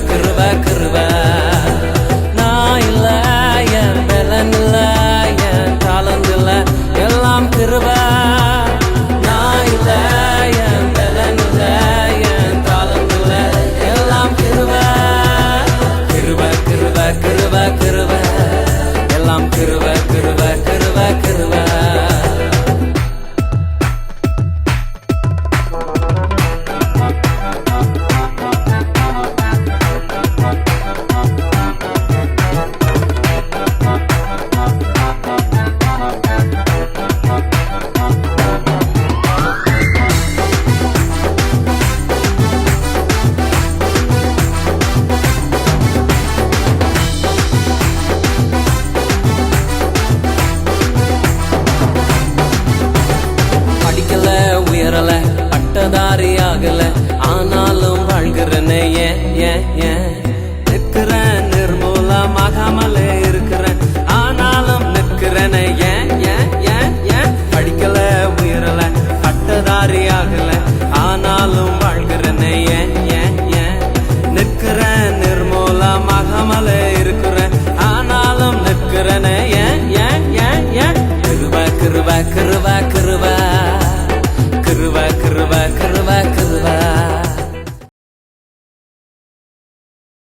கிருப கிருப நான் இல்ல என் பலன் இல்ல என் தாளந்து இல்ல எல்லாம் கிருப நான் இல்ல என் பலன் இல்ல என் தாளந்து இல்ல எல்லாம் கிருப கிருப கிருப கிருப கிருப எல்லாம் கிருப கிருப கிருப கிருப உயரல பட்டதாரி ஆகல ஆனாலும் வாழ்கிறேன் ஏன் நிற்கிறேன் நிர்மூலமாகாமலே இருக்கிறேன் ஆனாலும் நிற்கிறேன் ஏன் படிக்கல உயரல பட்டதாரி ஆகல ஆனாலும் வாழ்கிறேன் ஏன்